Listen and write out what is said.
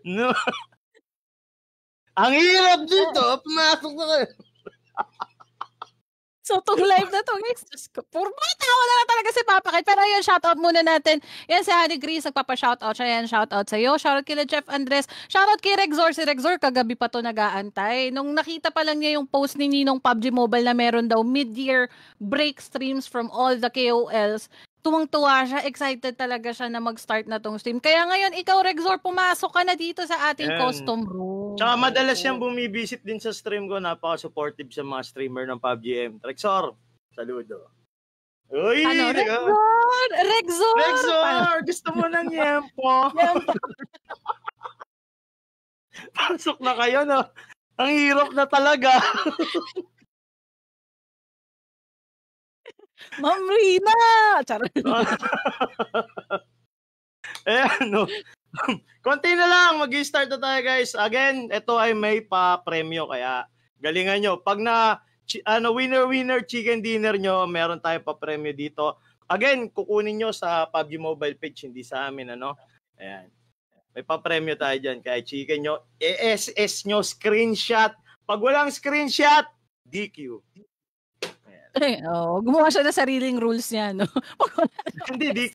No. Ang hirap dito, pumasok na kayo. So, itong live na to, guys, just puro mga tao na lang talaga si Papa Kit. Pero yun, shoutout muna natin. Yan si Honey Grease, nagpapa-shoutout siya. Yan, shoutout sa'yo. Shoutout kila Jeff Andres. Shoutout kay Rexor. Si Rexor, kagabi pa to nag-aantay. Nung nakita pa lang niya yung post ni Ninong PUBG Mobile na meron daw mid-year break streams from all the KOLs, tuwang-tuwa siya, excited talaga siya na mag-start na tong stream. Kaya ngayon, ikaw, Rexor, pumasok ka na dito sa ating custom room. Tsaka madalas siyang bumibisit din sa stream ko. Napaka-supportive sa mga streamer ng PUBG M. Rexor, saludo. Uy! Ano, Rexor! Rexor! Rexor! Gusto mo ng yempo? Pasok na kayo, no? Ang hirap na talaga. Ma'am Rina! Charot. No. Konti na lang, mag-start na tayo, guys. Again, ito ay may pa-premyo, kaya galingan nyo. Pag na winner chicken dinner nyo, meron tayong pa-premyo dito. Again, kukunin nyo sa PUBG Mobile page, hindi sa amin, ano? Ayan. May pa-premyo tayo dyan. Kaya chicken nyo, ESS nyo, screenshot. Pag walang screenshot, DQ. Gumawa siya na sariling rules niya, no? Hindi,